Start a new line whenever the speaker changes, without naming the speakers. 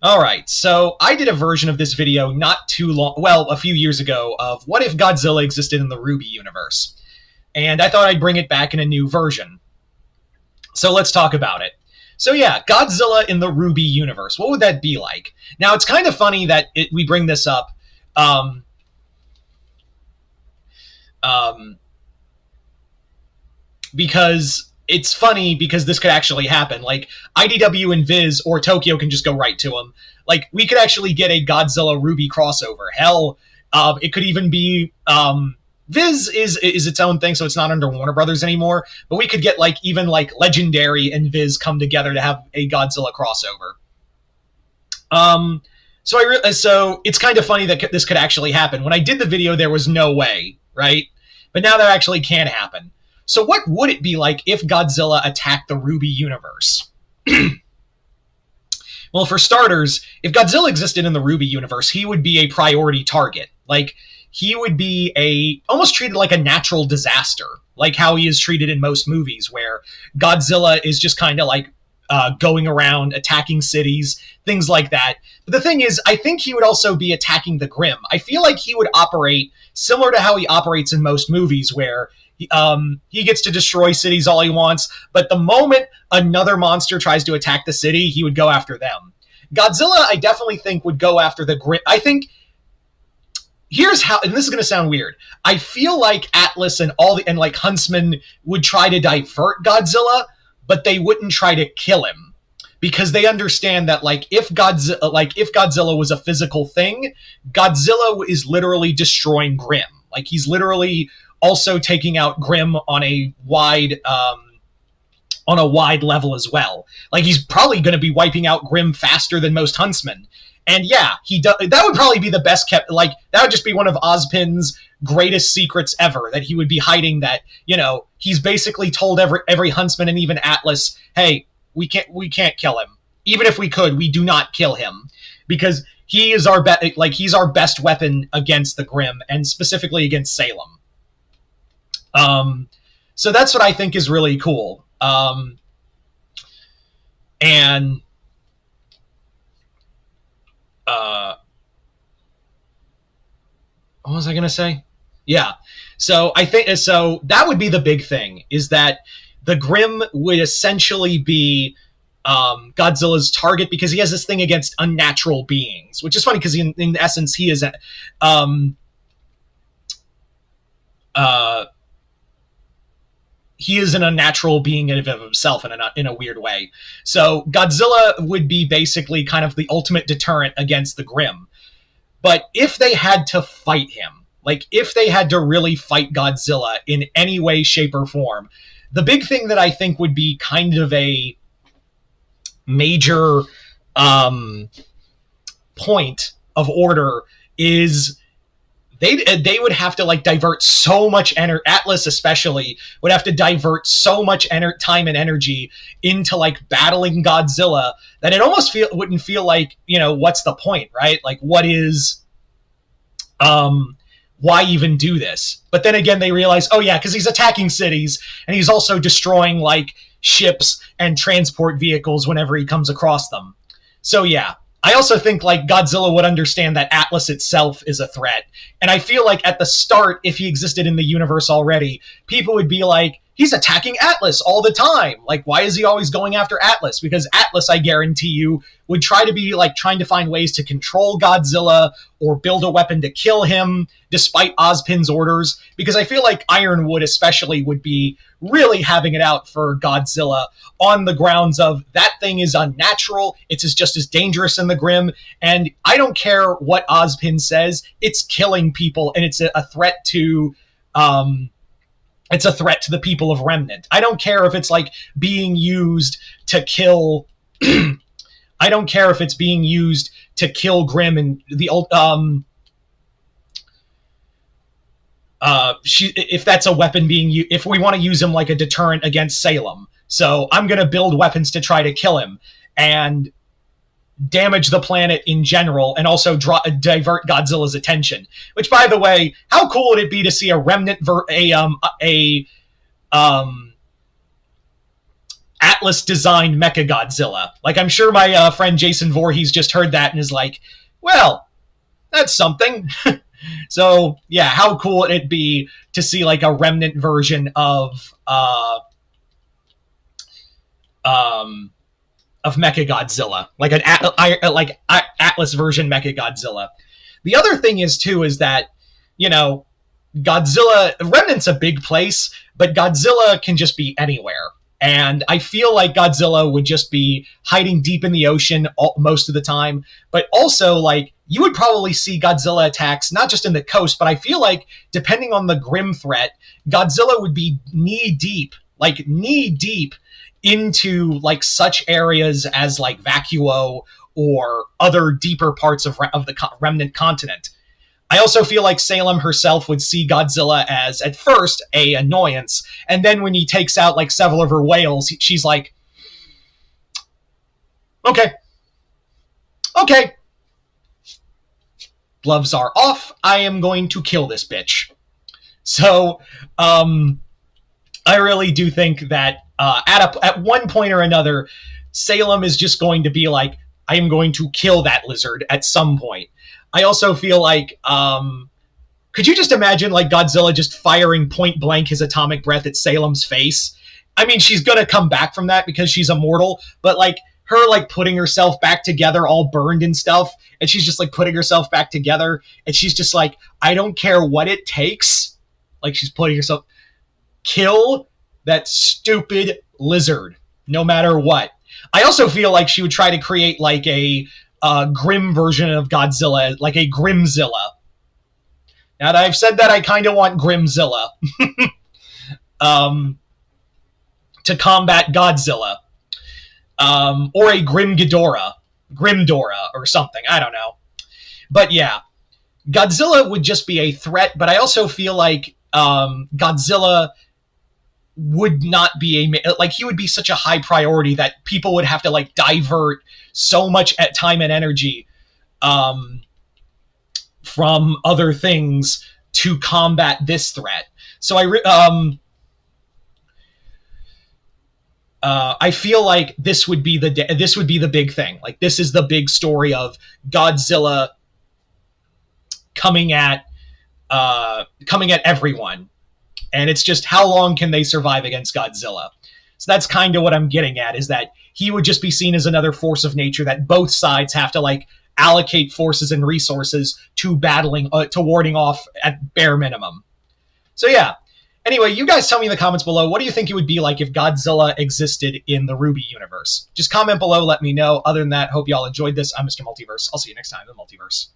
All right, so I did a version of this video not too long, well, a few years ago, of what if Godzilla existed in the RWBY universe. And I thought I'd bring it back in a new version. So let's talk about it. So yeah, Godzilla in the RWBY universe. What would that be like? Now, it's kind of funny that we bring this up um, um, because it's funny because this could actually happen. Like, IDW and Viz or Tokyo can just go right to him. Like, we could actually get a Godzilla RWBY crossover. Hell, it could even be Viz is its own thing, so it's not under Warner Brothers anymore. But we could get like even like Legendary and Viz come together to have a Godzilla crossover. So it's kind of funny that this could actually happen. When I did the video, there was no way, right? But now that actually can happen. So what would it be like if Godzilla attacked the RWBY universe? Well, for starters, if Godzilla existed in the RWBY universe, he would be a priority target. Like, he would be almost treated like a natural disaster, like how he is treated in most movies, where Godzilla is just kind of like going around attacking cities, things like that. But the thing is, I think he would also be attacking the Grimm. I feel like he would operate similar to how he operates in most movies, where he gets to destroy cities all he wants, but the moment another monster tries to attack the city, he would go after them. Godzilla, I definitely think, would go after the Grimm. I think here's how, and this is going to sound weird. I feel like Atlas and like Huntsman would try to divert Godzilla, but they wouldn't try to kill him because they understand that if Godzilla was a physical thing, Godzilla is literally destroying Grimm. Like, he's literally also taking out Grimm on a wide level as well. Like, he's probably going to be wiping out Grimm faster than most Huntsmen. And yeah, that would probably be the best kept. Like, that would just be one of Ozpin's greatest secrets ever, that he would be hiding. That, he's basically told every Huntsman and even Atlas, hey, we can't kill him. Even if we could, we do not kill him, because he is he's our best weapon against the Grimm, and specifically against Salem. So that's what I think is really cool. And what was I gonna say? Yeah. So I think that would be the big thing, is that the Grimm would essentially be Godzilla's target, because he has this thing against unnatural beings, which is funny because in essence he is he is an unnatural being of himself in a weird way. So Godzilla would be basically kind of the ultimate deterrent against the Grimm. But if they had to fight him, like if they had to really fight Godzilla in any way, shape, or form, the big thing that I think would be kind of a major point of order is they would have to divert so much energy. Atlas especially would have to divert so much time and energy into battling Godzilla that it almost wouldn't feel like, what's the point, right? Like, what is why even do this? But then again, they realize, oh yeah, because he's attacking cities and he's also destroying ships and transport vehicles whenever he comes across them. So yeah, I also think Godzilla would understand that Atlas itself is a threat. And I feel like at the start, if he existed in the universe already, people would be like, he's attacking Atlas all the time. Like, why is he always going after Atlas? Because Atlas, I guarantee you, would try to be trying to find ways to control Godzilla or build a weapon to kill him despite Ozpin's orders. Because I feel like Ironwood especially would be really having it out for Godzilla on the grounds of that thing is unnatural, it's just as dangerous in the Grimm, and I don't care what Ozpin says, it's killing people, and it's a threat to the people of Remnant. I don't care if it's being used to kill I don't care if it's being used to kill Grimm and the old if that's a weapon being used, if we want to use him like a deterrent against Salem. So I'm going to build weapons to try to kill him and damage the planet in general, and also divert Godzilla's attention. Which, by the way, how cool would it be to see a Remnant Atlas designed Mechagodzilla. Like, I'm sure my friend Jason Voorhees just heard that and is like, well, that's something. So yeah, how cool would it be to see like a remnant version of Mechagodzilla, like an Atlas version Mechagodzilla. The other thing is too is that, you know, Godzilla, Remnant's a big place, but Godzilla can just be anywhere. And I feel like Godzilla would just be hiding deep in the ocean most of the time. But also, like, you would probably see Godzilla attacks, not just in the coast, but I feel like, depending on the grim threat, Godzilla would be knee-deep into, like, such areas as, like, Vacuo or other deeper parts of the Remnant continent. I also feel like Salem herself would see Godzilla as, at first, a annoyance, and then when he takes out, like, several of her whales, she's like, okay, gloves are off, I am going to kill this bitch. So, I really do think that at one point or another, Salem is just going to be like, I am going to kill that lizard at some point. I also feel like, could you just imagine, like, Godzilla just firing point blank his atomic breath at Salem's face? I mean, she's gonna come back from that because she's immortal, but, like, her, like, putting herself back together all burned and stuff, and she's just, like, putting herself back together, and she's just like, I don't care what it takes. Like, she's putting herself... Kill that stupid lizard, no matter what. I also feel like she would try to create, like, a grim version of Godzilla, like a Grimzilla. Now that I've said that, I kind of want Grimzilla to combat Godzilla, or a Grimdora or something. I don't know, but yeah, Godzilla would just be a threat. But I also feel like Godzilla would not be like, he would be such a high priority that people would have to, like, divert so much time and energy from other things to combat this threat. So I feel like this would be the big thing. Like, this is the big story of Godzilla coming at everyone. And it's just, how long can they survive against Godzilla? So that's kind of what I'm getting at, is that he would just be seen as another force of nature that both sides have to, like, allocate forces and resources to battling, to warding off at bare minimum. So yeah. Anyway, you guys tell me in the comments below, what do you think it would be like if Godzilla existed in the RWBY universe? Just comment below, let me know. Other than that, hope y'all enjoyed this. I'm Mr. Multiverse. I'll see you next time in the Multiverse.